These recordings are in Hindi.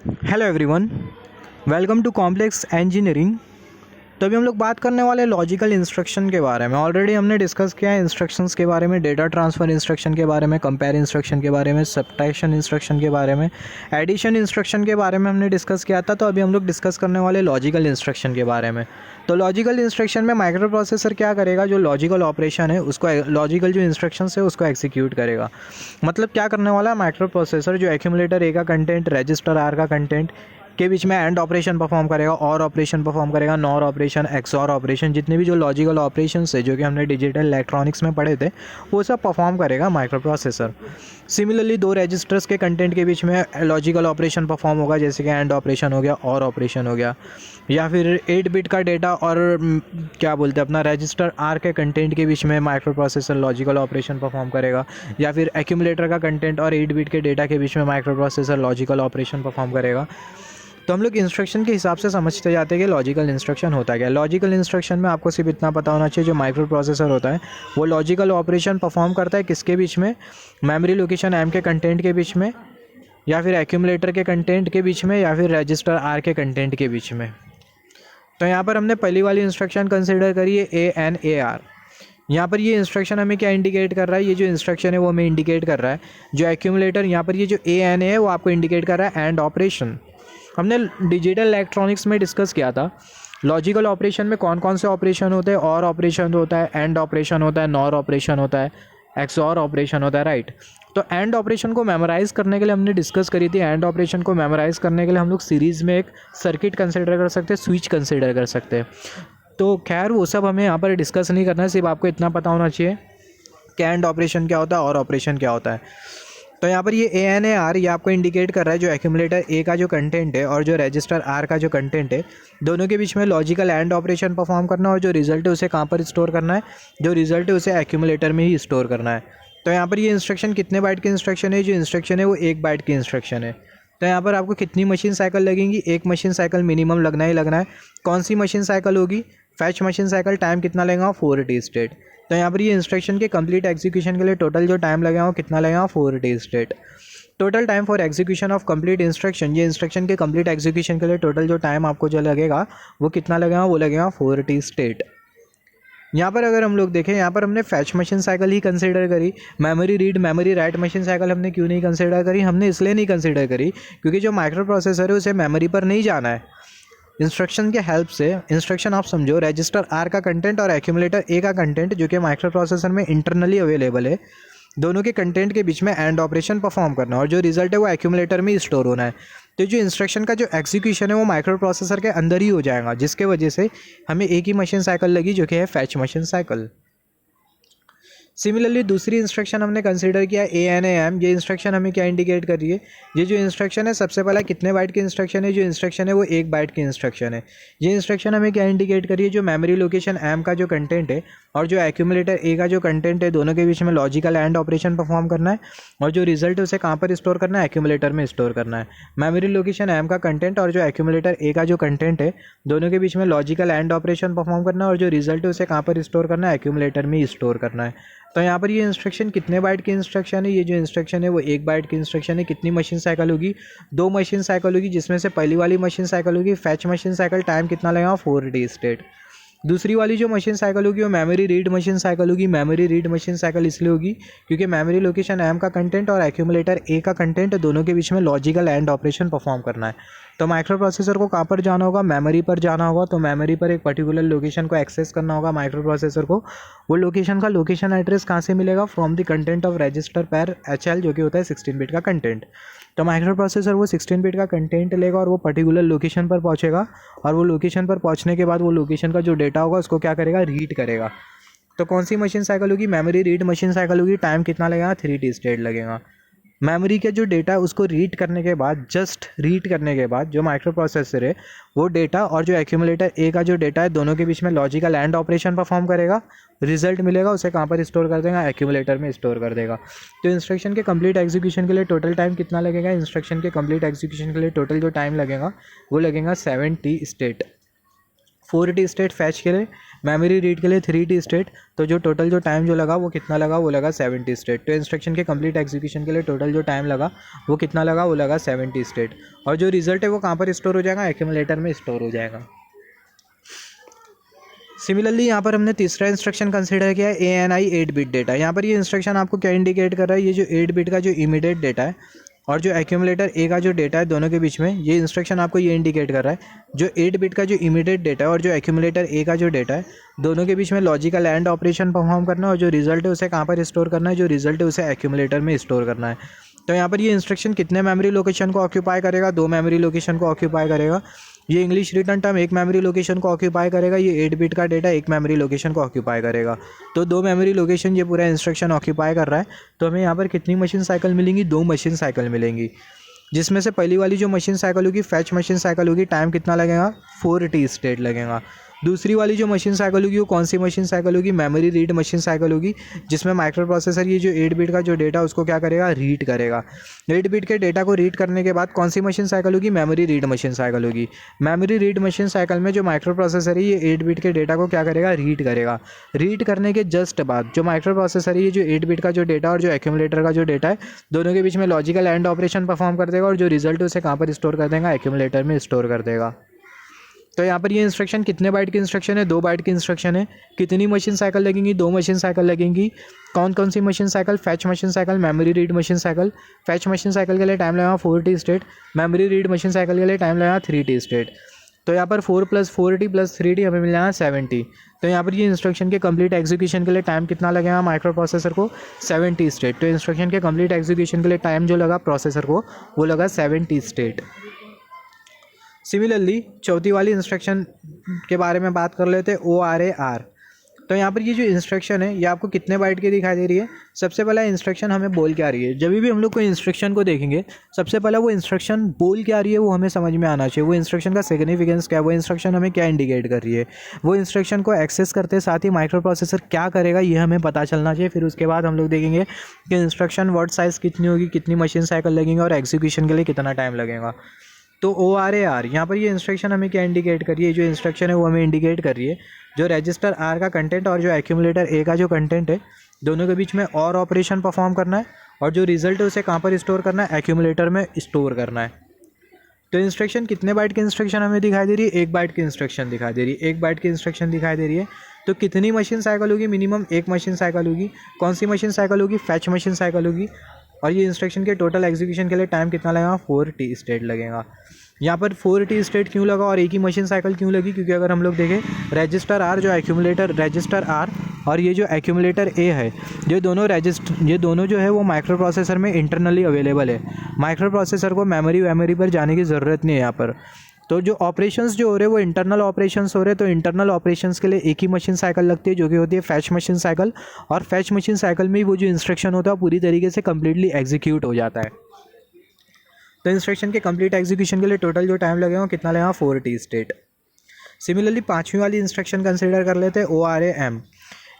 Hello everyone, welcome to complex engineering. तो अभी हम लोग बात करने वाले लॉजिकल इंस्ट्रक्शन के बारे में। ऑलरेडी हमने डिस्कस किया है इंस्ट्रक्शंस के बारे में, डेटा ट्रांसफ़र इंस्ट्रक्शन के बारे में, कंपेयर इंस्ट्रक्शन के बारे में, सब्ट्रैक्शन इंस्ट्रक्शन के बारे में, एडिशन इंस्ट्रक्शन के बारे में हमने डिस्कस किया था। तो अभी हम लोग डिस्कस करने वाले लॉजिकल इंस्ट्रक्शन के बारे में। तो लॉजिकल इंस्ट्रक्शन में माइक्रो प्रोसेसर क्या करेगा, जो लॉजिकल ऑपरेशन है उसको, लॉजिकल जो इंस्ट्रक्शंस है उसको एग्जीक्यूट करेगा। मतलब क्या करने वाला है माइक्रो प्रोसेसर, जो एक्यूमुलेटर ए का कंटेंट, रजिस्टर आर का कंटेंट के बीच में एंड ऑपरेशन परफॉर्म करेगा, और ऑपरेशन परफॉर्म करेगा, नॉर ऑपरेशन, एक्सऑर ऑपरेशन, जितने भी जो लॉजिकल ऑपरेशंस है जो कि हमने डिजिटल इलेक्ट्रॉनिक्स में पढ़े थे वो सब परफॉर्म करेगा माइक्रो प्रोसेसर। सिमिलरली दो रजिस्टर्स के कंटेंट के बीच में लॉजिकल ऑपरेशन परफॉर्म होगा, जैसे कि एंड ऑपरेशन हो गया, और ऑपरेशन हो गया। या फिर 8 बिट का डेटा और क्या बोलते हैं अपना रजिस्टर आर के कंटेंट के बीच में micro processor logical operation perform करेगा। या फिर एक्यूमुलेटर का कंटेंट और 8 बिट के डेटा के बीच में micro processor logical operation perform करेगा। तो हम लोग इंस्ट्रक्शन के हिसाब से समझते जाते हैं कि लॉजिकल इंस्ट्रक्शन होता क्या है। लॉजिकल इंस्ट्रक्शन में आपको सिर्फ इतना पता होना चाहिए, जो माइक्रो प्रोसेसर होता है वो लॉजिकल ऑपरेशन परफॉर्म करता है किसके बीच में, मेमोरी लोकेशन एम के कंटेंट के बीच में, या फिर एक्यूमुलेटर के कंटेंट के बीच में, या फिर रजिस्टर आर के कंटेंट के बीच में। तो यहाँ पर हमने पहली वाली इंस्ट्रक्शन कंसिडर करी है ANAR। यहाँ पर ये इंस्ट्रक्शन हमें क्या इंडिकेट कर रहा है, ये जो इंस्ट्रक्शन है वो हमें इंडिकेट कर रहा है जो एक्यूमुलेटर, यहाँ पर ये जो ANA है वो आपको इंडिकेट कर रहा है एंड ऑपरेशन। हमने डिजिटल इलेक्ट्रॉनिक्स में डिस्कस किया था लॉजिकल ऑपरेशन में कौन कौन से ऑपरेशन होते हैं, और ऑपरेशन होता है, एंड ऑपरेशन होता है, नॉर ऑपरेशन होता है, एक्सऑर ऑपरेशन होता है, राइट। तो एंड ऑपरेशन को मेमोराइज़ करने के लिए हमने डिस्कस करी थी। एंड ऑपरेशन को मेमोराइज़ करने के लिए हम लोग सीरीज़ में एक सर्किट कंसिडर कर सकते हैं, स्विच कंसिडर कर सकते हैं। तो खैर वो सब हमें यहाँ पर डिस्कस नहीं करना है, सिर्फ आपको इतना पता होना चाहिए कि एंड ऑपरेशन क्या होता है और ऑपरेशन क्या होता है। तो यहाँ पर ये ANAR ये आपको इंडिकेट कर रहा है जो एक्यूमुलेटर ए का जो कंटेंट है और जो रजिस्टर आर का जो कंटेंट है, दोनों के बीच में लॉजिकल एंड ऑपरेशन परफॉर्म करना है, और जो रिजल्ट है उसे कहाँ पर स्टोर करना है, जो रिजल्ट है उसे एक्यूमुलेटर में ही स्टोर करना है। तो यहाँ पर ये इंस्ट्रक्शन कितने बाइट की इंस्ट्रक्शन है, जो इंस्ट्रक्शन है वो 1 बाइट की इंस्ट्रक्शन है। तो यहाँ पर आपको कितनी मशीन साइकिल लगेंगी, 1 मशीन साइकिल मिनिमम लगना ही लगना है। कौन सी मशीन साइकिल होगी, फैच मशीन साइकिल, टाइम कितना लगेगा, 4t स्टेट। तो यहाँ पर ये इंस्ट्रक्शन के कंप्लीट एग्जीक्यूशन के लिए टोटल जो टाइम लगेगा वो कितना लगेगा, 4t state. Total time for execution of complete instruction, ये इंस्ट्रक्शन के कंप्लीट एग्जीक्यूशन के लिए टोटल जो टाइम आपको जो लगेगा वो कितना लगेगा, वो लगेगा 4t स्टेट। यहाँ पर अगर हम लोग देखें, यहाँ पर हमने फैच मशीन साइकिल ही कंसिडर करी, memory read memory write machine cycle हमने क्यों नहीं कंसिडर करी, हमने इसलिए नहीं कंसिडर करी क्योंकि जो माइक्रो प्रोसेसर है उसे मेमोरी पर नहीं जाना है। इंस्ट्रक्शन के हेल्प से, इंस्ट्रक्शन आप समझो, रजिस्टर आर का कंटेंट और एक्यूमुलेटर ए का कंटेंट जो कि माइक्रो प्रोसेसर में इंटरनली अवेलेबल है, दोनों के कंटेंट के बीच में एंड ऑपरेशन परफॉर्म करना, और जो रिजल्ट है वो एक्यूमुलेटर में स्टोर होना है। तो जो इंस्ट्रक्शन का जो एग्जीक्यूशन है वो माइक्रो प्रोसेसर के अंदर ही हो जाएगा, जिसके वजह से हमें एक ही मशीन साइकिल लगी जो कि है फैच मशीन साइकिल। सिमिलरली दूसरी इंस्ट्रक्शन हमने कंसीडर किया ANAM। ये इंस्ट्रक्शन हमें क्या इंडिकेट कर रही है, ये जो इंस्ट्रक्शन है सबसे पहला कितने बाइट की इंस्ट्रक्शन है, जो इंस्ट्रक्शन है वो 1 बाइट की इंस्ट्रक्शन है। ये इंस्ट्रक्शन हमें क्या इंडिकेट कर रही है, जो मेमोरी लोकेशन M का जो कंटेंट है और जो एक्यूमुलेटर A का जो कंटेंट है, दोनों के बीच में लॉजिकल एंड ऑपरेशन परफॉर्म करना है, और जो रिजल्ट है उसे कहाँ पर स्टोर करना है, एक्यूमुलेटर में स्टोर करना है। मेमोरी लोकेशन M का कंटेंट और जो एक्यूमुलेटर A का जो कंटेंट है, दोनों के बीच में लॉजिकल एंड ऑपरेशन परफॉर्म करना है, और जो रिजल्ट है उसे कहाँ पर स्टोर करना है, एक्यूमुलेटर में ही स्टोर करना है। तो यहाँ पर ये इंस्ट्रक्शन कितने बाइट की इंस्ट्रक्शन है, ये जो इंस्ट्रक्शन है वो 1 बाइट की इंस्ट्रक्शन है। कितनी मशीन साइकिल होगी, 2 मशीन साइकिल होगी, जिसमें से पहली वाली मशीन साइकिल होगी फैच मशीन साइकिल, टाइम कितना लगेगा, 4t स्टेट। दूसरी वाली जो मशीन साइकिल होगी वो मेमोरी रीड मशीन साइकिल होगी। मेमोरी रीड मशीन साइकिल इसलिए होगी क्योंकि मेमोरी लोकेशन M का कंटेंट और एक्यूमुलेटर A का कंटेंट, दोनों के बीच में लॉजिकल एंड ऑपरेशन परफॉर्म करना है। तो माइक्रो प्रोसेसर को कहाँ पर जाना होगा, मेमोरी पर जाना होगा। तो मेमोरी पर एक पर्टिकुलर लोकेशन को एक्सेस करना होगा माइक्रो प्रोसेसर को। वो लोकेशन का लोकेशन एड्रेस कहाँ से मिलेगा, from the content of register पैर HL, जो कि होता है 16 बिट का कंटेंट। तो माइक्रो प्रोसेसर वो 16 बिट का कंटेंट लेगा और वो पर्टिकुलर लोकेशन पर पहुंचेगा, और वो लोकेशन पर पहुंचने के बाद वो लोकेशन का जो डेटा होगा उसको क्या करेगा, रीड करेगा। तो कौन सी मशीन साइकिल होगी, मेमोरी रीड मशीन साइकिल होगी। टाइम कितना लगेगा, 3t स्टेट लगेगा। मेमोरी के जो डेटा है उसको रीड करने के बाद, जस्ट रीड करने के बाद, जो माइक्रो प्रोसेसर है वो डेटा और जो एक्यूमुलेटर A का जो डेटा है, दोनों के बीच में लॉजिकल एंड ऑपरेशन परफॉर्म करेगा। रिजल्ट मिलेगा उसे कहाँ पर स्टोर कर देगा, एक्यूमुलेटर में स्टोर कर देगा। तो इंस्ट्रक्शन के कंप्लीट एग्जीक्यूशन के लिए टोटल टाइम कितना लगेगा, इंस्ट्रक्शन के कंप्लीट एग्जीक्यूशन के लिए टोटल जो टाइम लगेगा वो लगेगा 7t state. 4T state fetch के लिए, मेमोरी रीड के लिए 3T स्टेट। तो जो टोटल जो टाइम जो लगा वो कितना लगा, वो लगा 7T स्टेट। तो इंस्ट्रक्शन के कंप्लीट एग्जीक्यूशन के लिए टोटल जो टाइम लगा वो कितना लगा, वो लगा 7T स्टेट। और जो रिजल्ट है वो कहाँ पर स्टोर हो जाएगा, एक्यूमुलेटर में स्टोर हो जाएगा। सिमिलरली यहाँ पर हमने तीसरा इंस्ट्रक्शन कंसीडर किया है ANI 8 बिट डेटा। यहाँ पर ये इंस्ट्रक्शन आपको क्या इंडिकेट कर रहा है, ये जो 8 बिट का जो इमीडिएट डेटा है और जो एक्यूमुलेटर ए का जो डेटा है दोनों के बीच में, ये इंस्ट्रक्शन आपको ये इंडिकेट कर रहा है जो 8 बिट का जो इमीडिएट डेटा है और जो एक्यूमुलेटर ए का जो डेटा है दोनों के बीच में लॉजिकल एंड ऑपरेशन परफॉर्म करना है और जो रिजल्ट है उसे कहाँ पर स्टोर करना है, जो रिजल्ट है उसे एक्यूमुलेटर में स्टोर करना है। तो यहाँ पर ये इंस्ट्रक्शन कितने मेमोरी लोकेशन को ऑक्यूपाई करेगा, 2 मेमोरी लोकेशन को ऑक्यूपाई करेगा। ये English return term 1 memory location को ऑक्यूपाई करेगा, ये 8 बिट का डेटा 1 मेमोरी लोकेशन को ऑक्यूपाई करेगा। तो 2 मेमोरी लोकेशन ये पूरा इंस्ट्रक्शन ऑक्यूपाई कर रहा है। तो हमें यहाँ पर कितनी मशीन साइकिल मिलेंगी, 2 मशीन साइकिल मिलेंगी, जिसमें से पहली वाली जो मशीन साइकिल होगी फैच मशीन साइकिल होगी, टाइम कितना लगेगा, 4T स्टेट लगेगा। दूसरी वाली जो मशीन साइकिल होगी वो कौन सी मशीन साइकिल होगी, मेमोरी रीड मशीन साइकिल होगी, जिसमें माइक्रो प्रोसेसर ये जो 8 बिट का जो डेटा उसको क्या करेगा, रीड करेगा। 8 बिट के डेटा को रीड करने के बाद कौन सी मशीन साइकिल होगी, मेमोरी रीड मशीन साइकिल होगी। मेमोरी रीड मशीन साइकिल में जो माइक्रो प्रोसेसर है ये 8 बिट के डेटा को क्या करेगा, रीड करेगा। रीड करने के जस्ट बाद जो माइक्रो प्रोसेसर है ये जो 8 बिट का जो डेटा और जो एक्यूमुलेटर का जो डेटा है दोनों के बीच में लॉजिकल एंड ऑपरेशन परफॉर्म कर देगा और जो रिजल्ट उसे कहाँ पर स्टोर कर देगा, एक्यूमुलेटर में स्टोर कर देगा। तो यहाँ पर ये इंस्ट्रक्शन कितने बाइट की इंस्ट्रक्शन है, 2 बाइट की इंस्ट्रक्शन है। कितनी मशीन साइकिल लगेंगी, 2 मशीन साइकिल लगेंगी। कौन कौन सी machine cycle, fetch machine cycle, memory read machine cycle. Fetch machine cycle के लिए टाइम लगेगा 4T state, memory read machine cycle के लिए टाइम लगेगा 3T स्टेट। तो यहाँ पर 4 + 4T + 3T हमें मिल जाएगा 7T। तो यहाँ पर ये इंस्ट्रक्शन के कंप्लीट एग्जीक्यूशन के लिए टाइम कितना लगेगा माइक्रो प्रोसेसर को, 7T स्टेट। तो इंस्ट्रक्शन के कंप्लीट एग्जीक्यूशन के लिए टाइम जो लगा प्रोसेसर को वो लगा 7T स्टेट। सिमिलरली चौथी वाली इंस्ट्रक्शन के बारे में बात कर लेते हैं, ORA-R। तो यहाँ पर ये जो इंस्ट्रक्शन है ये आपको कितने बाइट की दिखाई दे रही है। सबसे पहला इंस्ट्रक्शन हमें बोल क्या रही है, जब भी हम लोग कोई इंस्ट्रक्शन को देखेंगे सबसे पहला वो इंस्ट्रक्शन बोल क्या रही है वो हमें समझ में आना चाहिए। वो इंस्ट्रक्शन का सिग्निफिकेंस क्या है, वो इंस्ट्रक्शन हमें क्या इंडिकेट कर रही है, वो इंस्ट्रक्शन को एक्सेस करते साथ ही माइक्रो प्रोसेसर क्या करेगा ये हमें पता चलना चाहिए। फिर उसके बाद हम लोग देखेंगे कि इंस्ट्रक्शन वर्ड साइज़ कितनी होगी, कितनी मशीन साइकिल लगेंगे और एग्जीक्यूशन के लिए कितना टाइम लगेगा। तो ORA-R यहाँ पर ये इंस्ट्रक्शन हमें क्या इंडिकेट कर रही है, जो इंस्ट्रक्शन है वो हमें इंडिकेट कर रही है जो रजिस्टर R का कंटेंट और जो एक्यूमुलेटर A का जो कंटेंट है दोनों के बीच में और ऑपरेशन परफॉर्म करना है और जो रिजल्ट है उसे कहाँ पर स्टोर करना है, एक्यूमुलेटर में स्टोर करना है। तो इंस्ट्रक्शन कितने बाइट की इंस्ट्रक्शन हमें दिखाई दे रही है, 1 बाइट की इंस्ट्रक्शन दिखाई दे रही है, 1 बाइट की इंस्ट्रक्शन दिखाई दे रही है। तो कितनी मशीन साइकिल होगी, मिनिमम 1 मशीन साइकिल होगी। कौन सी मशीन साइकिल होगी, फैच मशीन साइकिल होगी। और ये इंस्ट्रक्शन के टोटल एग्जीक्यूशन के लिए टाइम कितना लगेगा, 4T स्टेट लगेगा। यहाँ पर 4T स्टेट क्यों लगा और एक ही मशीन साइकिल क्यों लगी, क्योंकि अगर हम लोग देखें रजिस्टर R जो एक्यूमुलेटर रजिस्टर R और ये जो एक्यूमुलेटर A है ये दोनों जो है वो माइक्रो प्रोसेसर में इंटरनली अवेलेबल है। माइक्रो प्रोसेसर को मेमोरी पर जाने की ज़रूरत नहीं है यहाँ पर। तो जो ऑपरेशंस जो हो रहे हैं वो इंटरनल ऑपरेशंस हो रहे हैं। तो इंटरनल ऑपरेशंस के लिए एक ही मशीन साइकिल लगती है जो कि होती है फैच मशीन साइकिल। और फैच मशीन साइकिल में ही वो जो इंस्ट्रक्शन होता है पूरी तरीके से कम्प्लीटली एग्जीक्यूट हो जाता है। तो इंस्ट्रक्शन के कंप्लीट एग्जीक्यूशन के लिए टोटल जो टाइम लगेगा कितना लगेगा, 4T स्टेट। सिमिलरली 5वीं वाली इंस्ट्रक्शन कंसिडर कर लेते हैं, ORA-M।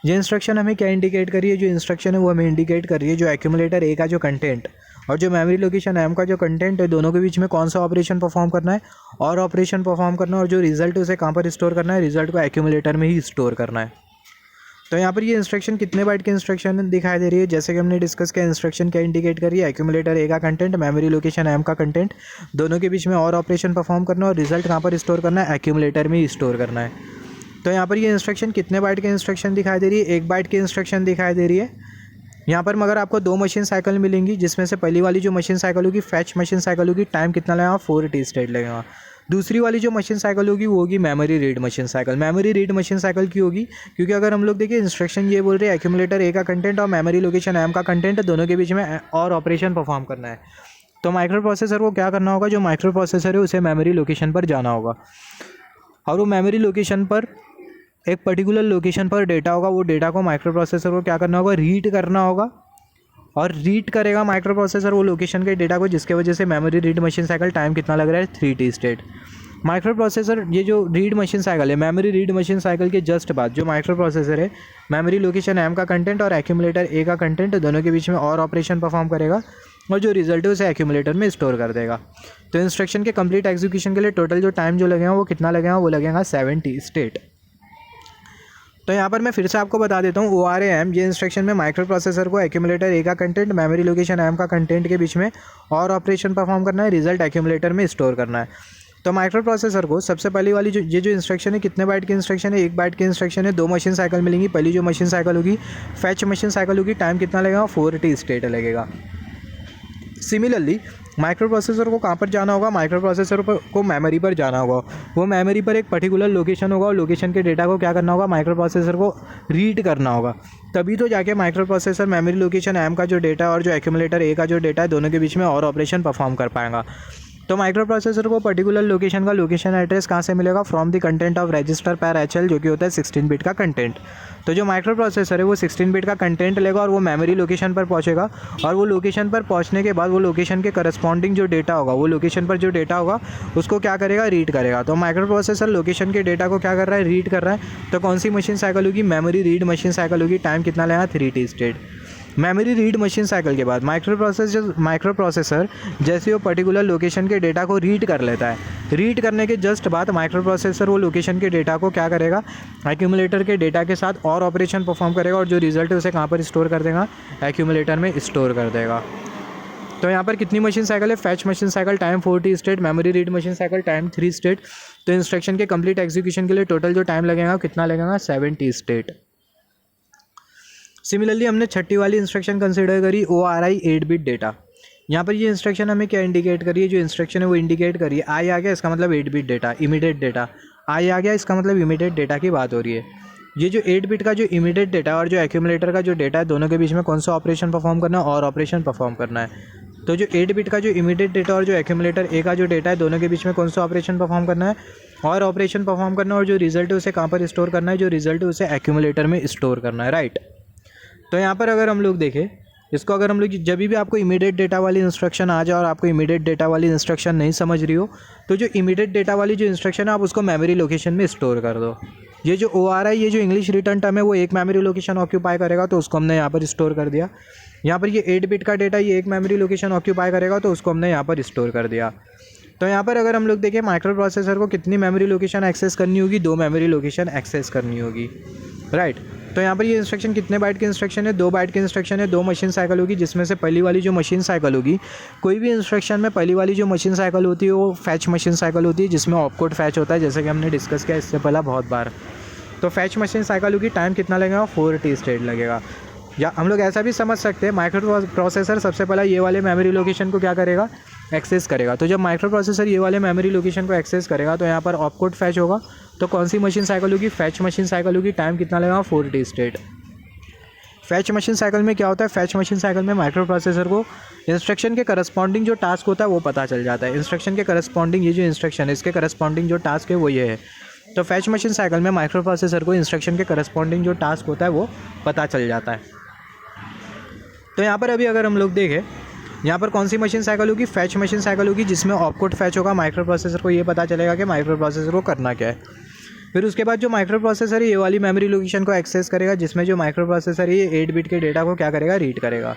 ये इंस्ट्रक्शन हमें क्या इंडिकेट करी है, जो इंस्ट्रक्शन है वो हमें इंडिकेट कर रही है जो एक्यूमुलेटर A का जो कंटेंट और जो मेमोरी लोकेशन M का जो कंटेंट है दोनों के बीच में कौन सा ऑपरेशन परफॉर्म करना है, और ऑपरेशन परफॉर्म करना है और जो रिजल्ट है उसे कहाँ पर स्टोर करना है, रिजल्ट को एक्यूमुलेटर में ही स्टोर करना है। तो यहाँ पर ये इंस्ट्रक्शन कितने बाइट की इंस्ट्रक्शन दिखाई दे रही है, जैसे कि हमने डिस्कस किया इंस्ट्रक्शन क्या इंडिकेट कर रही है, एक्यूमुलेटर A का कंटेंट, मेमोरी लोकेशन M का कंटेंट, दोनों के बीच में और ऑपरेशन परफॉर्म करना और रिजल्ट कहाँ पर स्टोर करना है, एक्यूमुलेटर में ही स्टोर करना है। तो यहाँ पर ये इंस्ट्रक्शन कितने बाइट की इंस्ट्रक्शन दिखाई दे रही है, 1 बाइट की इंस्ट्रक्शन दिखाई दे रही है। यहाँ पर मगर आपको 2 मशीन साइकिल मिलेंगी, जिसमें से पहली वाली जो मशीन साइकिल होगी फैच मशीन साइकिल होगी, टाइम कितना लगेगा, 4T स्टेट लगेगा। दूसरी वाली जो मशीन साइकिल होगी वो होगी memory read machine cycle. Memory read machine cycle क्यों होगी, क्योंकि अगर हम लोग देखिए इंस्ट्रक्शन ये बोल रहे हैं एक्यूमुलेटर A का कंटेंट और मेमोरी लोकेशन M का कंटेंट दोनों के बीच में और ऑपरेशन परफॉर्म करना है। तो माइक्रो प्रोसेसर को क्या करना होगा, जो माइक्रो प्रोसेसर है उसे मेमोरी लोकेशन पर जाना होगा और वो मेमोरी लोकेशन पर एक पर्टिकुलर लोकेशन पर डेटा होगा, वो डेटा को माइक्रो प्रोसेसर को क्या करना होगा, रीड करना होगा। और रीड करेगा माइक्रो प्रोसेसर वो लोकेशन के डेटा को, जिसके वजह से memory read machine cycle time कितना लग रहा है, 3T स्टेट। माइक्रो प्रोसेसर ये जो रीड मशीन साइकिल है, मेमोरी रीड मशीन साइकिल के जस्ट बाद जो माइक्रो प्रोसेसर है मेमोरी लोकेशन M का कंटेंट और एक्यूमुलेटर A का कंटेंट दोनों के बीच में और ऑपरेशन परफॉर्म करेगा और जो रिजल्ट है उसे एक्यूमुलेटर में स्टोर कर देगा। तो इंस्ट्रक्शन के कंप्लीट एग्जीक्यूशन के लिए टोटल जो टाइम जो लगेगा वो कितना लगेगा, वो लगेगा 70 स्टेट। तो यहाँ पर मैं फिर से आपको बता देता हूँ ORAM ये इंस्ट्रक्शन में माइक्रो प्रोसेसर को एक्यूमुलेटर ए का कंटेंट मेमोरी लोकेशन M का कंटेंट के बीच में और ऑपरेशन परफॉर्म करना है, रिजल्ट एक्यूमुलेटर में स्टोर करना है। तो माइक्रो प्रोसेसर को सबसे पहली वाली जो इंस्ट्रक्शन है, कितने बाइट की इंस्ट्रक्शन है, 1 बाइट की इंस्ट्रक्शन है, 2 मशीन साइकिल मिलेंगी। पहली जो मशीन साइकिल होगी फैच मशीन साइकिल होगी, टाइम कितना लगेगा, 4t स्टेट लगेगा। सिमिलरली माइक्रो प्रोसेसर को कहाँ पर जाना होगा, माइक्रो प्रोसेसर को मेमोरी पर जाना होगा। वो मेमोरी पर एक पर्टिकुलर लोकेशन होगा और लोकेशन के डेटा को क्या करना होगा, माइक्रो प्रोसेसर को रीड करना होगा। तभी तो जाके micro processor memory location M का जो डेटा और जो एक्यूमुलेटर A का जो डेटा है दोनों के बीच में और ऑपरेशन परफॉर्म कर पाएगा। तो माइक्रो प्रोसेसर को पर्टिकुलर लोकेशन का लोकेशन एड्रेस कहाँ से मिलेगा, from the content of register पैर HL, जो कि होता है 16 बिट का कंटेंट। तो जो माइक्रो प्रोसेसर है वो 16 बिट का कंटेंट लेगा और वो मेमोरी लोकेशन पर पहुंचेगा और वो लोकेशन पर पहुंचने के बाद वो लोकेशन के करस्पॉन्डिंग जो डेटा होगा, वो लोकेशन पर जो डेटा होगा उसको क्या करेगा, रीड करेगा। तो माइक्रो प्रोसेसर लोकेशन के डेटा को क्या कर रहा है, रीड कर रहा है। तो कौन सी मशीन साइकिल होगी, मेमोरी रीड मशीन साइकिल होगी। टाइम कितना लेगा, 3t state. Memory read machine cycle के बाद माइक्रो प्रोसेसर जैसे वो पर्टिकुलर लोकेशन के डेटा को रीड कर लेता है। रीड करने के जस्ट बाद माइक्रो प्रोसेसर वो लोकेशन के डेटा को क्या करेगा, एक्यूमुलेटर के डेटा के साथ और ऑपरेशन परफॉर्म करेगा और जो रिजल्ट है उसे कहाँ पर स्टोर कर देगा, एक्यूमुलेटर में स्टोर कर देगा। तो यहाँ पर कितनी मशीन साइकिल है, fetch machine cycle time 4t state, memory read machine cycle time 3 state. तो इंस्ट्रक्शन के कंप्लीट एग्जीक्यूशन के लिए टोटल जो टाइम लगेगा कितना लगेगा, 70 स्टेट। सिमिलरली हमने छठी वाली इंस्ट्रक्शन कंसिडर करी ORI 8 बिट डेटा। यहाँ पर ये इंस्ट्रक्शन हमें क्या इंडिकेट करी है, जो इंस्ट्रक्शन है वो इंडिकेट करी है I आ गया, इसका मतलब 8 bit data, immediate data. I आ गया, इसका मतलब इमीडिएट डेटा की बात हो रही है। ये जो 8 बिट का जो इमीडिएट डेटा और जो एक्यूमुलेटर का जो डेटा है दोनों के बीच में कौन सा ऑपरेशन परफॉर्म करना है, और ऑपरेशन परफॉर्म करना है। तो जो 8 बिट का जो इमीडिएट डेटा और जो एक्यूमुलेटर A का जो डेटा है दोनों के बीच में कौन सा ऑपरेशन परफॉर्म करना है, और ऑपरेशन परफॉर्म करना है। और जो रिजल्ट है उसे कहाँ पर स्टोर करना है, जो रिजल्ट है उसे एक्यूमुलेटर में स्टोर करना है, राइट। तो यहाँ पर अगर हम लोग देखें इसको, अगर हम लोग जब भी आपको इमीडिएट डेटा वाली इंस्ट्रक्शन आ जाए और आपको इमीडिएट डेटा वाली इंस्ट्रक्शन नहीं समझ रही हो, तो जो इमीडिएट डेटा वाली जो इंस्ट्रक्शन है आप उसको मेमोरी लोकेशन में स्टोर कर दो। ये जो ORI ये जो इंग्लिश रिटर्न टर्म है वो एक मेमोरी लोकेशन ऑक्यूपाई करेगा, तो उसको हमने यहाँ पर स्टोर कर दिया। यहाँ पर ये 8 बिट का डेटा ये एक मेमोरी लोकेशन ऑक्यूपाई करेगा, तो उसको हमने यहाँ पर स्टोर कर दिया। तो यहाँ पर अगर हम लोग देखें माइक्रो प्रोसेसर को कितनी मेमोरी लोकेशन एक्सेस करनी होगी, 2 मेमोरी लोकेशन एक्सेस करनी होगी, राइट। तो यहाँ पर ये इंस्ट्रक्शन कितने बाइट की इंस्ट्रक्शन है, 2 बाइट की इंस्ट्रक्शन है, 2 मशीन साइकिल होगी, जिसमें से पहली वाली जो मशीन साइकिल होगी, कोई भी इंस्ट्रक्शन में पहली वाली जो मशीन साइकिल होती है वो फैच मशीन साइकिल होती है, जिसमें ऑपकोड फैच होता है, जैसे कि हमने डिस्कस किया इससे पहले बहुत बार। तो फैच मशीन साइकिल होगी, टाइम कितना लगेगा, 4t स्टेट लगेगा। या हम लोग ऐसा भी समझ सकते हैं माइक्रो प्रोसेसर सबसे पहला ये वाले मेमोरी लोकेशन को क्या करेगा, एक्सेस करेगा। तो जब माइक्रो प्रोसेसर ये वाले मेमोरी लोकेशन को एक्सेस करेगा तो यहाँ पर ऑपकोड फैच होगा, तो कौन सी मशीन साइकिल होगी, फैच मशीन साइकिल होगी। टाइम कितना लगेगा, 4t state. Fetch machine cycle में क्या होता है, फैच मशीन साइकिल में माइक्रो प्रोसेसर को इंस्ट्रक्शन के करस्पॉन्डिंग जो टास्क होता है वो पता चल जाता है। इंस्ट्रक्शन के करस्पॉन्डिंग ये जो इंस्ट्रक्शन है इसके करस्पॉन्डिंग जो टास्क है वो ये है। तो फैच मशीन साइकिल में माइक्रो प्रोसेसर को इंस्ट्रक्शन के करस्पॉन्डिंग जो टास्क होता है वो पता चल जाता है। तो यहाँ पर अभी अगर हम लोग देखें, यहाँ पर कौन सी मशीन साइकिल होगी, फैच मशीन साइकिल होगी, जिसमें ऑपकोड फैच होगा। माइक्रो प्रोसेसर को ये पता चलेगा कि माइक्रो प्रोसेसर को करना क्या है। फिर उसके बाद जो माइक्रो प्रोसेसर है ये वाली मेमोरी लोकेशन को एक्सेस करेगा, जिसमें जो माइक्रो प्रोसेसर है ये 8 बिट के डेटा को क्या करेगा, रीड करेगा।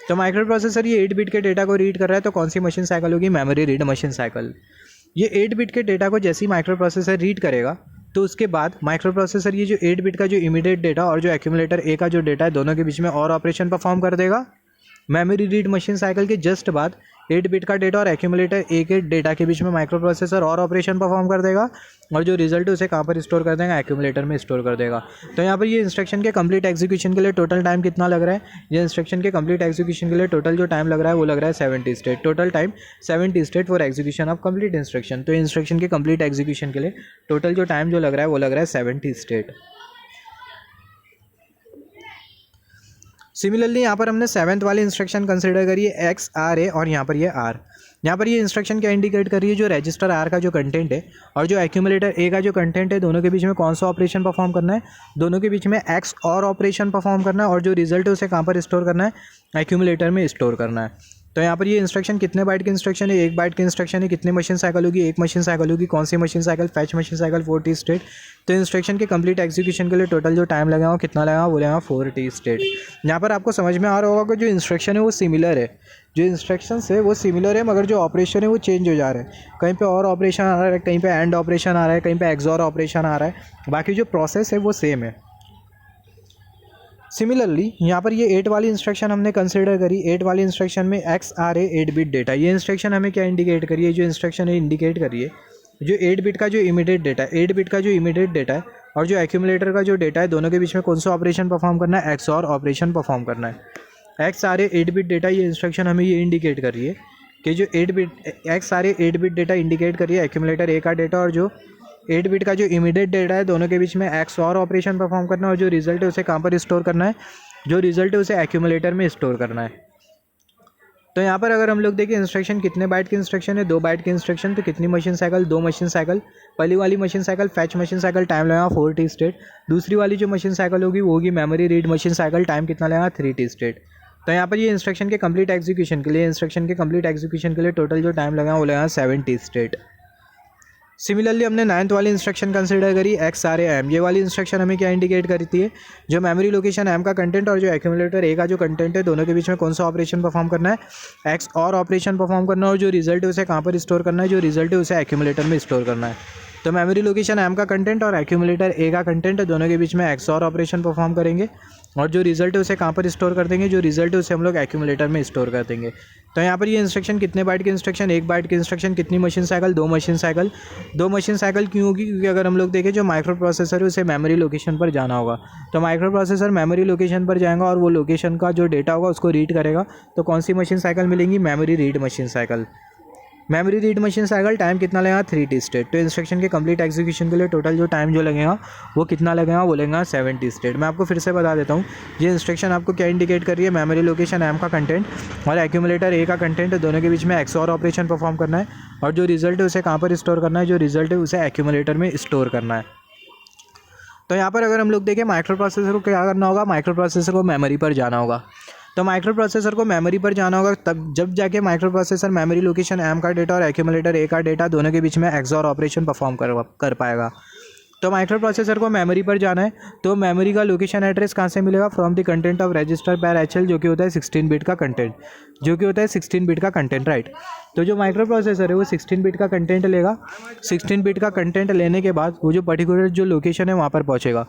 तो माइक्रो प्रोसेसर ये 8 बिट के डेटा को रीड कर रहा है, तो कौन सी मशीन साइकिल होगी, मेमोरी रीड मशीन साइकिल। ये 8 बिट के डेटा को जैसे ही माइक्रो प्रोसेसर रीड करेगा तो उसके बाद माइक्रो प्रोसेसर ये जो 8 बिट का जो इमीडिएट डेटा और जो एक्यूमुलेटर A का जो डेटा है दोनों के बीच में और ऑपरेशन परफॉर्म कर देगा। मेमोरी रीड मशीन साइकिल के जस्ट बाद 8 बिट का डेटा और एक्यूमुलेटर A के डेटा के बीच में माइक्रो प्रोसेसर और ऑपरेशन परफॉर्म कर देगा और जो रिजल्ट है उसे कहाँ पर स्टोर कर देगा, एक्यूमुलेटर में स्टोर कर देगा। तो यहाँ पर ये इंस्ट्रक्शन के कंप्लीट एग्जीक्यूशन के लिए टोटल टाइम कितना लग रहा है, ये इंस्ट्रक्शन के कंप्लीट एग्जीक्यूशन के लिए टोटल जो टाइम लग रहा है वो लग रहा है 70 state. Total time 70 state for execution of complete instruction. तो इंस्ट्रक्शन के कंप्लीट एग्जीक्यूशन के लिए टोटल जो टाइम जो लग रहा है वो लग रहा है 70 स्टेट। सिमिलरली यहाँ पर हमने 7th वाली इंस्ट्रक्शन कंसिडर करी है X R A, और यहाँ पर ये R। यहाँ पर ये इंस्ट्रक्शन क्या इंडिकेट कर रही है, जो रजिस्टर R का जो कंटेंट है और जो एक्यूमुलेटर A का जो कंटेंट है दोनों के बीच में कौन सा ऑपरेशन परफॉर्म करना है, दोनों के बीच में X और ऑपरेशन परफॉर्म करना है और जो रिजल्ट है उसे कहाँ पर स्टोर करना है, एक्यूमुलेटर में स्टोर करना है। तो यहाँ पर ये इंस्ट्रक्शन कितने बाइट की इंस्ट्रक्शन है, 1 बाइट की इंस्ट्रक्शन है, कितनी मशीन साइकिल होगी, 1 मशीन साइकिल होगी, कौन सी machine cycle, fetch machine cycle 4T state. तो इंस्ट्रक्शन के कंप्लीट एग्जीक्यूशन के लिए टोटल जो टाइम लगेगा वो कितना लगेगा, वो लगेगा 4T स्टेट। यहाँ पर आपको समझ में आ रहा होगा कि जो इंस्ट्रक्शन है वो सिमिलर है, जो इंस्ट्रक्शन है वो सिमिलर है, मगर जो ऑपरेशन है वो चेंज हो जा रहा है। कहीं पे और ऑपरेशन आ रहा है, कहीं पे एंड ऑपरेशन आ रहा है, कहीं पे एक्सऑर ऑपरेशन आ रहा है, बाकी जो प्रोसेस है वो सेम है। सिमिलरली यहाँ पर ये 8 वाली इंस्ट्रक्शन हमने कंसिडर करी। 8 वाली इंस्ट्रक्शन में XRA 8 बिट डेटा, ये इंस्ट्रक्शन हमें क्या इंडिकेट करिए, जो इंस्ट्रक्शन है इंडिकेट करिए जो 8 बिट का जो इमीडिएट डेटा है, 8 बिट का जो इमीडिएट डेटा है और जो एक्यूमुलेटर का जो डेटा है, दोनों के बीच में कौन सा ऑपरेशन परफॉर्म करना है, XOR ऑपरेशन परफॉर्म करना है। XRA 8 बिट डेटा, ये इंस्ट्रक्शन हमें ये इंडिकेट करिए कि जो 8 bit XRA 8 bit data indicate करिए एक्यूमुलेटर A का डेटा और जो 8 बिट का जो इमीडिएट डेटा है, दोनों के बीच में XOR ऑपरेशन परफॉर्म करना है और जो रिजल्ट है उसे कहाँ पर स्टोर करना है, जो रिजल्ट है उसे एक्यूमुलेटर में स्टोर करना है। तो यहाँ पर अगर हम लोग देखें इंस्ट्रक्शन कितने बाइट की इंस्ट्रक्शन है, 2 बाइट की इंस्ट्रक्शन, तो कितनी मशीन साइकिल, 2 मशीन साइकिल। पहली वाली machine cycle fetch machine cycle time लगेगा 4T स्टेट। दूसरी वाली जो मशीन साइकिल होगी वो होगी memory read machine cycle, time कितना लगेगा 3T स्टेट। तो यहाँ पर ये इंस्ट्रक्शन के कंप्लीट एग्जीक्यूशन के लिए टोटल जो टाइम लगेगा वो लगेगा 7T स्टेट। सिमिलरली हमने 9th वाली इंस्ट्रक्शन कंसिडर करी XRA M। ये वाली इंस्ट्रक्शन हमें क्या इंडिकेट करती है, जो मेमोरी लोकेशन M का कंटेंट और जो एक्यूमुलेटर A का जो कंटेंट है, दोनों के बीच में कौन सा ऑपरेशन परफॉर्म करना है, XOR ऑपरेशन परफॉर्म करना है और जो रिजल्ट है उसे कहाँ पर स्टोर करना है, जो रिजल्ट है उसे एक्यूमुलेटर में स्टोर करना है। तो मेमोरी लोकेशन M का कंटेंट और एक्यूमुलेटर A का कंटेंट है, दोनों के बीच में XOR ऑपरेशन परफॉर्म करेंगे और जो रिजल्ट है उसे कहाँ पर स्टोर कर देंगे, जो रिजल्ट है उसे हम लोग एक्यूमुलेटर में स्टोर कर देंगे। तो यहाँ पर ये इंस्ट्रक्शन कितने बाइट की इंस्ट्रक्शन, 1 बाइट की इंस्ट्रक्शन, कितनी machine cycle, 2 machine cycle. 2 machine cycle क्यों होगी, क्योंकि अगर हम लोग देखें जो माइक्रो प्रोसेसर है उसे मेमोरी लोकेशन पर जाना होगा, तो माइक्रो प्रोसेसर मेमोरी लोकेशन पर जाएगा और वो लोकेशन का जो डेटा होगा उसको रीड करेगा। तो कौन सी मशीन साइकिल मिलेंगी, memory read machine cycle. Memory read machine cycle time कितना लगेगा 3T स्टेट। तो इंस्ट्रक्शन के कंप्लीट एग्जीक्यूशन के लिए टोटल जो टाइम जो लगेगा वो कितना लगेगा, वो लगेगा 7T स्टेट। मैं आपको फिर से बता देता हूँ, ये इंस्ट्रक्शन आपको क्या इंडिकेट कर रही है, मेमोरी लोकेशन M का कंटेंट और एक्यूमुलेटर A का कंटेंट है, दोनों के बीच में XOR ऑपरेशन परफॉर्म करना है और जो रिजल्ट है उसे कहाँ पर स्टोर करना है, जो रिजल्ट है उसे एक्यूमुलेटर में स्टोर करना है। तो यहाँ पर अगर हम लोग देखें माइक्रो प्रोसेसर को क्या करना होगा, माइक्रो प्रोसेसर को मेमोरी पर जाना होगा। तो माइक्रो प्रोसेसर को मेमोरी पर जाना होगा, तब जब जाके micro processor memory location M का डेटा और एक्यूमुलेटर A का डेटा दोनों के बीच में XOR ऑपरेशन परफॉर्म कर पाएगा। तो माइक्रो प्रोसेसर को मेमोरी पर जाना है, तो मेमोरी का लोकेशन एड्रेस कहाँ से मिलेगा, from the content of register पैर HL, जो कि होता है 16 बिट का कंटेंट, राइट। तो जो माइक्रो प्रोसेसर है वो 16 बिट का कंटेंट लेगा। 16 बिट का कंटेंट लेने के बाद वो जो पर्टिकुलर जो लोकेशन है वहाँ पर पहुँचेगा।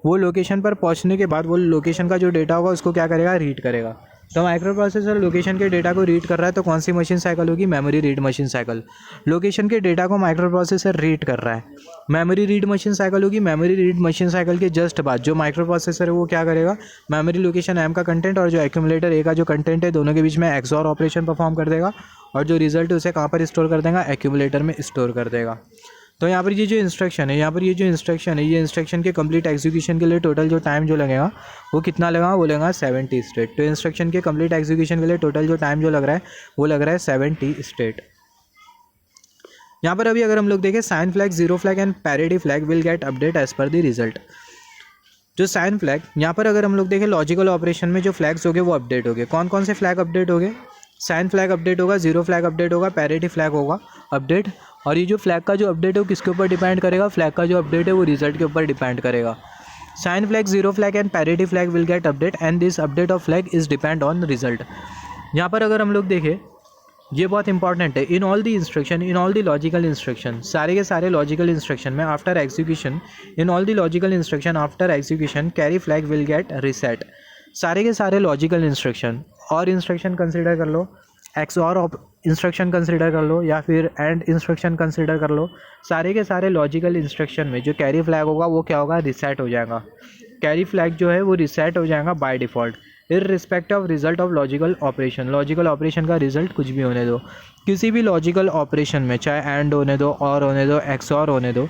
वो लोकेशन पर पहुंचने के बाद वो लोकेशन का जो डेटा होगा उसको क्या करेगा, रीड करेगा। तो माइक्रो प्रोसेसर लोकेशन के डेटा को रीड कर रहा है, तो कौन सी मशीन साइकिल होगी, memory read machine cycle. Location के डेटा को माइक्रो प्रोसेसर रीड कर रहा है, मेमोरी रीड मशीन साइकिल होगी। मेमोरी रीड मशीन साइकिल के जस्ट बाद जो माइक्रो प्रोसेसर है वो क्या करेगा, मेमोरी लोकेशन M का कंटेंट और जो एक्यूमुलेटर A का जो कंटेंट है, दोनों के बीच में XOR ऑपरेशन परफॉर्म कर देगा और जो रिजल्ट है उसे कहाँ पर स्टोर कर देगा, एक्यूमुलेटर में स्टोर कर देगा। तो यहाँ पर ये जो इंस्ट्रक्शन है, ये इंस्ट्रक्शन के कंप्लीट एग्जीक्यूशन के लिए टोटल जो टाइम जो लगेगा वो कितना लगेगा, वो लगेगा 7T स्टेट। तो इंस्ट्रक्शन के कंप्लीट एग्जीक्यूशन के लिए टोटल जो टाइम जो लग रहा है वो लग रहा है 7T स्टेट। यहाँ पर अभी अगर हम लोग देखें sign flag, zero flag and parity flag will get update as per the result. जो साइन फ्लैग, यहाँ पर अगर हम लोग देखें लॉजिकल ऑपरेशन में जो फ्लैग्स हो गए वो अपडेट हो गए। कौन कौन से फ्लैग अपडेट हो गए, साइन फ्लैग अपडेट होगा, जीरो फ्लैग अपडेट होगा, पैरिटी फ्लैग होगा अपडेट। और ये जो फ्लैग का जो अपडेट है वो किसके ऊपर डिपेंड करेगा, फ्लैग का जो अपडेट है वो रिजल्ट के ऊपर डिपेंड करेगा। Sign flag, zero flag and parity flag will get update and this update of flag is depend on result. यहाँ पर अगर हम लोग देखें, ये बहुत इंपॉर्टेंट है, in all the instruction, in all the logical instruction, सारे के सारे लॉजिकल इंस्ट्रक्शन में after execution, in all the logical instruction after execution carry flag will gate reset. सारे के सारे लॉजिकल इंस्ट्रक्शन और इंस्ट्रक्शन कंसिडर कर लो, XOR इंस्ट्रक्शन कंसिडर कर लो या फिर एंड इंस्ट्रक्शन कंसिडर कर लो, सारे के सारे लॉजिकल इंस्ट्रक्शन में जो कैरी फ्लैग होगा वो क्या होगा, रीसेट हो जाएगा। कैरी फ्लैग जो है वो रीसेट हो जाएगा by default irrespective of result of logical operation. Logical operation का रिजल्ट कुछ भी होने दो, किसी भी लॉजिकल ऑपरेशन में, चाहे एंड होने दो, और होने दो, XOR होने दो,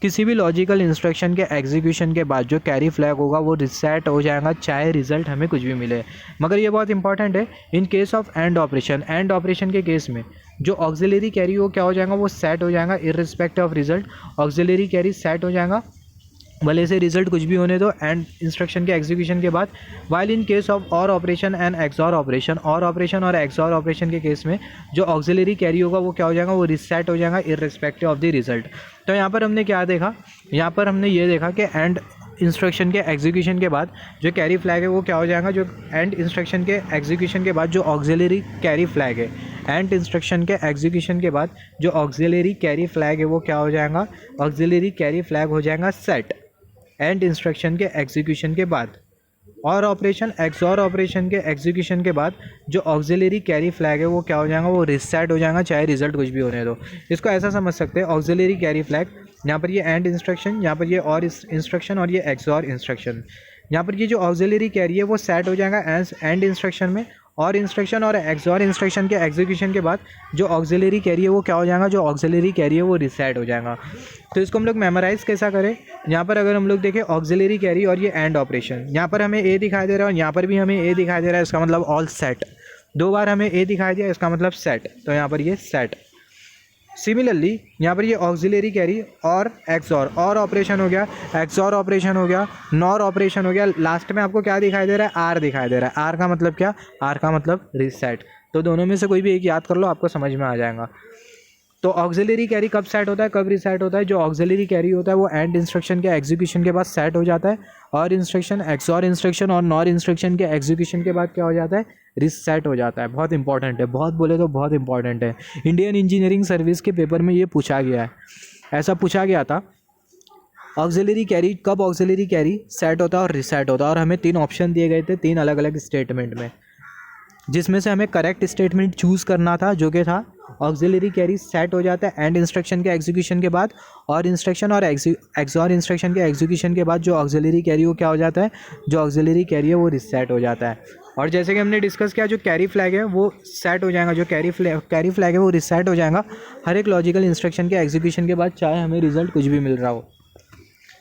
किसी भी लॉजिकल इंस्ट्रक्शन के एग्जीक्यूशन के बाद जो कैरी फ्लैग होगा वो रिसेट हो जाएगा, चाहे रिजल्ट हमें कुछ भी मिले। मगर ये बहुत इंपॉर्टेंट है, in case of and operation के केस में जो ऑक्सिलरी कैरी वो क्या हो जाएगा, वो सेट हो जाएगा irrespective of result. Auxiliary carry set हो जाएगा भले से रिजल्ट कुछ भी होने दो एंड इंस्ट्रक्शन के एग्जीक्यूशन के बाद। वाइल इन केस ऑफ और ऑपरेशन एंड एक्सॉर ऑपरेशन, और ऑपरेशन और एक्सॉर ऑपरेशन के केस में जो ऑक्सिलरी कैरी होगा वो क्या हो जाएगा, वो रिसेट हो जाएगा इररिस्पेक्टिव ऑफ द रिजल्ट। तो यहाँ पर हमने क्या देखा, यहाँ पर हमने ये देखा कि एंड इंस्ट्रक्शन के एग्जीक्यूशन के बाद जो कैरी फ्लैग है वो क्या हो जाएगा, जो एंड इंस्ट्रक्शन के एग्जीक्यूशन के बाद जो ऑक्सिलरी कैरी फ्लैग है, एंड इंस्ट्रक्शन के एग्जीक्यूशन के बाद जो ऑक्सिलरी कैरी फ्लैग है वो क्या हो जाएगा, ऑक्सिलरी कैरी फ्लैग हो जाएगा सेट एंड इंस्ट्रक्शन के एग्जीक्यूशन के बाद। और ऑपरेशन एक्सॉर ऑपरेशन के एग्जीक्यूशन के बाद जो ऑक्सिलरी कैरी फ्लैग है वो क्या हो जाएगा, वो रिसेट हो जाएगा चाहे रिजल्ट कुछ भी होने दो। इसको ऐसा समझ सकते हैं, ऑक्सिलरी कैरी फ्लैग, यहाँ पर ये एंड इंस्ट्रक्शन, यहाँ पर ये और इंस्ट्रक्शन और ये एक्सॉर इंस्ट्रक्शन, यहाँ पर ये जो ऑक्सिलरी कैरी है वो सेट हो जाएगा एंड इंस्ट्रक्शन में, और इंस्ट्रक्शन और एक्सॉर इंस्ट्रक्शन के एग्जीक्यूशन के बाद जो ऑक्सिलरी कैरी है वो क्या हो जाएगा, जो ऑक्सिलरी कैरी है वो रिसेट हो जाएगा। तो इसको हम लोग मेमोराइज़ कैसा करें, यहाँ पर अगर हम लोग देखें ऑक्सिलरी कैरी और ये एंड ऑपरेशन, यहाँ पर हमें ए दिखाई दे रहा है और यहाँ पर भी हमें ए दिखाई दे रहा है, इसका मतलब ऑल सेट। दो बार हमें ए दिखाई दिया, इसका मतलब सेट, तो यहाँ पर ये सेट। सिमिलरली यहाँ पर ये ऑक्सिलरी कैरी और एक्सॉर, और ऑपरेशन हो गया, एक्सॉर ऑपरेशन हो गया, नॉर ऑपरेशन हो गया, लास्ट में आपको क्या दिखाई दे रहा है, आर दिखाई दे रहा है। आर का मतलब क्या, आर का मतलब रिसेट। तो दोनों में से कोई भी एक याद कर लो, आपको समझ में आ जाएगा। तो ऑक्सिलरी कैरी कब सेट होता है, कब रिसेट होता है, जो ऑक्सिलरी कैरी होता है वो एंड इंस्ट्रक्शन के एग्जीक्यूशन के बाद सेट हो जाता है, और इंस्ट्रक्शन एक्सॉर इंस्ट्रक्शन और नॉर इंस्ट्रक्शन के एग्जीक्यूशन के बाद क्या हो जाता है, रिसेट हो जाता है। बहुत इंपॉर्टेंट है, बहुत बोले तो बहुत इंपॉर्टेंट है। इंडियन इंजीनियरिंग सर्विस के पेपर में ये पूछा गया है, ऐसा पूछा गया था, ऑक्सिलरी कैरी कब ऑक्सिलरी कैरी सेट होता है और रिसेट होता है, और हमें 3 ऑप्शन दिए गए थे 3 अलग अलग स्टेटमेंट में, जिसमें से हमें करेक्ट स्टेटमेंट चूज़ करना था, जो कि था ऑक्सिलरी कैरी सेट हो जाता है एंड इंस्ट्रक्शन के एग्जीक्यूशन के बाद, और इंस्ट्रक्शन और एक्सॉर इंस्ट्रक्शन के एग्जीक्यूशन के बाद जो ऑक्सिलरी कैरी वो क्या हो जाता है, जो ऑक्सिलरी कैरी है वो रिसेट हो जाता है। और जैसे कि हमने डिस्कस किया, जो कैरी फ्लैग है वो सेट हो जाएगा, जो कैरी फ्लैग है वो रिसेट हो जाएगा हर एक लॉजिकल इंस्ट्रक्शन के एग्जीक्यूशन के बाद, चाहे हमें रिजल्ट कुछ भी मिल रहा हो।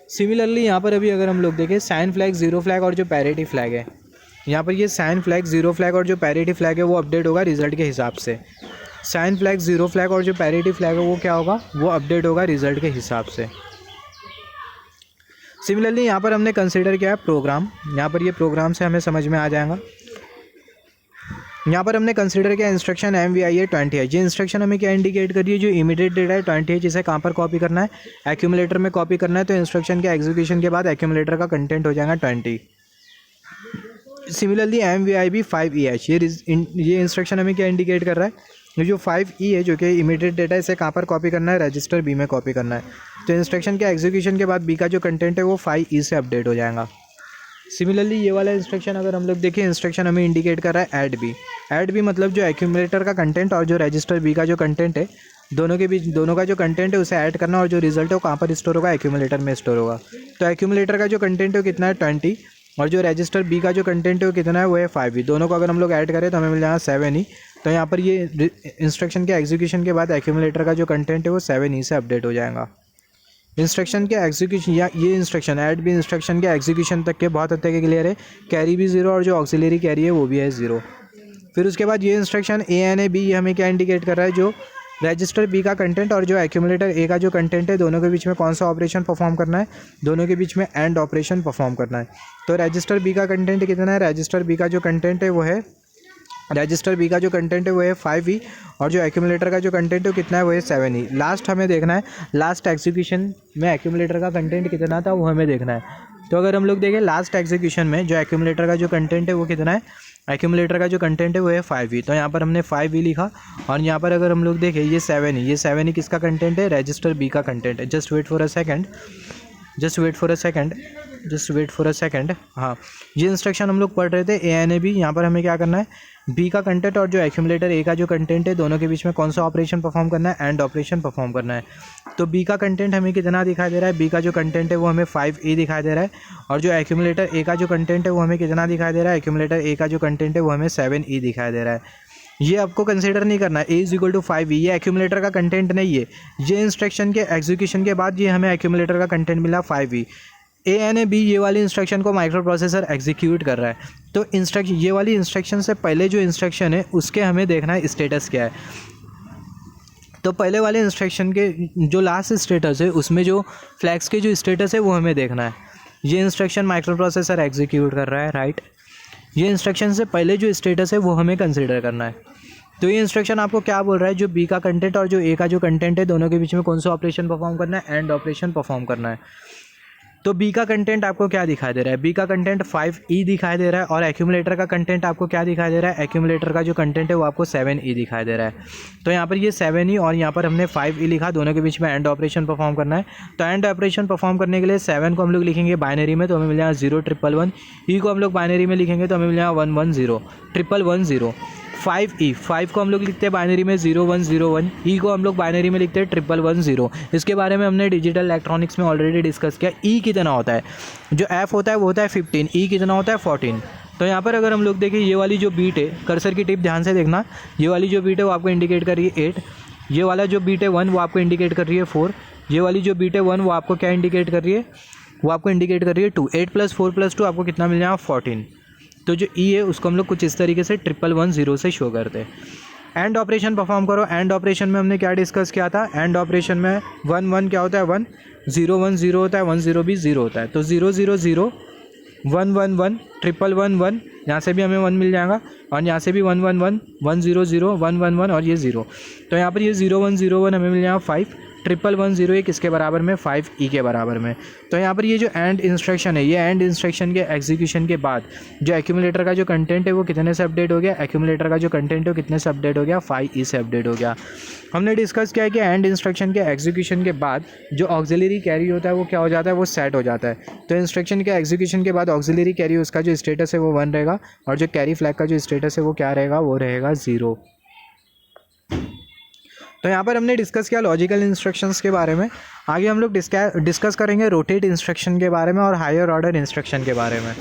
सिमिलरली यहाँ पर अभी अगर हम लोग देखें साइन फ्लैग, जीरो फ्लैग और जो पैरिटी फ्लैग है, यहाँ पर ये साइन फ्लैग, जीरो फ्लैग और जो पैरिटी फ्लैग है वो अपडेट होगा रिजल्ट के हिसाब से। साइन फ्लैग, जीरो फ्लैग और जो पैरिटी फ्लैग है वो क्या होगा, वो अपडेट होगा रिजल्ट के हिसाब से। सिमिलरली यहाँ पर हमने कंसिडर किया है प्रोग्राम, यहाँ पर ये प्रोग्राम से हमें समझ में आ जाएगा। यहाँ पर हमने कंसिडर किया इंस्ट्रक्शन MVI 20H। ये इंस्ट्रक्शन हमें क्या इंडिकेट कर रही है, जो इमीडिएट डेटा है 20H, इसे कहाँ पर कॉपी करना है, एक्यूमुलेटर में कॉपी करना है। तो इंस्ट्रक्शन के एग्जीक्यूशन के बाद एक्यूमुलेटर का कंटेंट हो जाएगा 20। सिमिलरली MVIB 5EH, ये इंस्ट्रक्शन हमें क्या इंडिकेट कर रहा है, ये जो 5E है जो कि इमीडिएट डेटा, इसे कहाँ पर कॉपी करना है, रजिस्टर B में कॉपी करना है। तो इंस्ट्रक्शन के एग्जीक्यूशन के बाद B का जो कंटेंट है वो 5E से अपडेट हो जाएगा। सिमिलरली ये वाला इंस्ट्रक्शन अगर हम लोग देखें, इंस्ट्रक्शन हमें इंडिकेट कर रहा है ऐड बी मतलब जो एक्यूमुलेटर का कंटेंट और जो रजिस्टर B का जो कंटेंट है, दोनों के बीच, दोनों का जो कंटेंट है उसे ऐड करना, और जो रिजल्ट है वो कहाँ पर स्टोर होगा, एक्यूमुलेटर में स्टोर होगा। तो एक्यूमुलेटर का जो कंटेंट है वो कितना है 20, और जो रजिस्टर B का जो कंटेंट है वो कितना है, वो है 5E। दोनों को अगर हम लोग ऐड करें तो हमें मिल जाएगा 7E। तो यहाँ पर ये इंस्ट्रक्शन के एग्जीक्यूशन के बाद एक्यूमुलेटर का जो कंटेंट है वो 7E से अपडेट हो जाएगा। इंस्ट्रक्शन के एग्जीक्यूशन, या ये इंस्ट्रक्शन ऐड भी इंस्ट्रक्शन के एग्जीक्यूशन तक के बहुत हद तक क्लियर है। कैरी भी 0 और जो ऑक्सिलरी कैरी है वो भी है 0। फिर उसके बाद ये इंस्ट्रक्शन ANAB, ये हमें क्या इंडिकेट कर रहा है, जो रजिस्टर B का कंटेंट और जो एक्यूमुलेटर A का जो कंटेंट है, दोनों के बीच में कौन सा ऑपरेशन परफॉर्म करना है, दोनों के बीच में एंड ऑपरेशन परफॉर्म करना है। तो रजिस्टर B का कंटेंट कितना है, रजिस्टर B का जो कंटेंट है वो है, रजिस्टर B का जो कंटेंट है वो है 5E, और जो एक्यूमुलेटर का जो कंटेंट है वो कितना है, वो है 7E। लास्ट हमें देखना है, लास्ट एग्जीक्यूशन में एक्यूमुलेटर का कंटेंट कितना था वो हमें देखना है। तो अगर हम लोग देखें लास्ट एग्जीक्यूशन में जो एक्यूमुलेटर का जो कंटेंट है वो कितना है, एक्यूमुलेटर का जो कंटेंट है वो है 5E। तो यहाँ पर हमने 5E लिखा, और यहाँ पर अगर हम लोग देखें ये 7E, ये 7E किसका कंटेंट है, रजिस्टर B का कंटेंट है। Just wait for a second, हाँ, ये इंस्ट्रक्शन हम लोग पढ़ रहे थे ANAB। यहाँ पर हमें क्या करना है, B का कंटेंट और जो एक्यूमुलेटर A का जो कंटेंट है, दोनों के बीच में कौन सा ऑपरेशन परफॉर्म करना है, एंड ऑपरेशन परफॉर्म करना है। तो B का कंटेंट हमें कितना दिखाई दे रहा है, B का जो कंटेंट है वो हमें 5E दिखाई दे रहा है, और जो एक्यूमुलेटर A का जो कंटेंट है वो हमें कितना दिखाई दे रहा है, एक्यूमुलेटर A का जो कंटेंट है वो हमें 7E दिखाई दे रहा है। ये आपको कंसीडर नहीं करना है, A = 5E, ये एक्यूमुलेटर का कंटेंट नहीं है। ये इंस्ट्रक्शन के एग्जीक्यूशन के बाद ये हमें एक्यूमुलेटर का कंटेंट मिला 5E। ANAB ये वाली इंस्ट्रक्शन को माइक्रो प्रोसेसर एग्जीक्यूट कर रहा है। तो ये वाली इंस्ट्रक्शन से पहले जो इंस्ट्रक्शन है उसके हमें देखना है स्टेटस क्या है। तो पहले वाले इंस्ट्रक्शन के जो लास्ट स्टेटस है उसमें जो फ्लैग्स के जो स्टेटस है वो हमें देखना है। ये इंस्ट्रक्शन माइक्रो प्रोसेसर एग्जीक्यूट कर रहा है, राइट। ये इंस्ट्रक्शन से पहले जो स्टेटस है वो हमें कंसिडर करना है। तो ये इंस्ट्रक्शन आपको क्या बोल रहा है, जो बी का कंटेंट और जो ए का जो कंटेंट है दोनों के बीच में कौन सा ऑपरेशन परफॉर्म करना है, एंड ऑपरेशन परफॉर्म करना है। तो बी का कंटेंट आपको क्या दिखाई दे रहा है, बी का कंटेंट 5E दिखाई दे रहा है, और एक्यूमुलेटर का कंटेंट आपको क्या दिखाई दे रहा है, एक्यूमुलेटर का जो कंटेंट है वो आपको 7E दिखाई दे रहा है। तो यहाँ पर ये 7E और यहाँ पर हमने 5E लिखा, दोनों के बीच में एंड ऑपरेशन परफॉर्म करना है। तो एंड ऑपरेशन परफॉर्म करने के लिए 7 को हम लोग लिखेंगे बाइनरी में, तो हमें मिल जाएगा 01111। ई को हम लोग बाइनरी में लिखेंगे तो हमें मिल जाएगा 110 1110। 5 को हम लोग लिखते हैं बाइनरी में 0101। ई को हम लोग बाइनरी में लिखते हैं 1110। इसके बारे में हमने डिजिटल इलेक्ट्रॉनिक्स में ऑलरेडी डिस्कस किया। ई कितना होता है, जो एफ होता है वो होता है 15, ई कितना होता है 14। तो यहाँ पर अगर हम लोग देखें ये वाली जो बीट है, कर्सर की टिप ध्यान से देखना, ये वाली जो बीट है वो आपको इंडिकेट कर रही है 8, ये वाला जो बीट है 1 वो आपको इंडिकेट कर रही है 4, ये वाली जो बीट है 1 वो आपको क्या इंडिकेट कर रही है, वो आपको इंडिकेट कर रही है 2। 8 + 4 + 2 आपको कितना मिल जाएगा 14। तो जो ई है उसको हम लोग कुछ इस तरीके से 1110 से शो करते हैं। एंड ऑपरेशन परफॉर्म करो। एंड ऑपरेशन में हमने क्या डिस्कस किया था, एंड ऑपरेशन में 1 क्या होता है 1, 0 1 0 होता है, 1 0 भी 0 होता है। तो 0 0 0 1 1 1 1 1 यहाँ से भी हमें 1 मिल जाएगा, और यहाँ से भी 1 1 1 1 0 0 1 1 1 और ये 0। तो यहाँ पर ये 0 1 0 1 हमें मिल जाएगा 5, 1110 किसके बराबर में, 5E के बराबर में। तो यहाँ पर ये जो एंड इंस्ट्रक्शन है, ये एंड इंस्ट्रक्शन के एग्जीक्यूशन के बाद जो एक्यूमुलेटर का जो कंटेंट है वो कितने से अपडेट हो गया, एक्यूमुलेटर का जो कंटेंट है वो कितने से अपडेट हो गया, 5E से अपडेट हो गया। हमने डिस्कस किया है कि एंड इंस्ट्रक्शन के एग्जीक्यूशन के बाद जो ऑक्सिलरी कैरी होता है वो क्या हो जाता है, वो सेट हो जाता है। तो इंस्ट्रक्शन के एग्जीक्यूशन के बाद ऑक्सिलरी कैरी उसका जो स्टेटस है वो 1 रहेगा, और जो कैरी फ्लैग का जो स्टेटस है वो क्या रहेगा, वो रहेगा 0। तो यहाँ पर हमने डिस्कस किया लॉजिकल इंस्ट्रक्शंस के बारे में। आगे हम लोग डिस्कस करेंगे रोटेट इंस्ट्रक्शन के बारे में और हायर ऑर्डर इंस्ट्रक्शन के बारे में।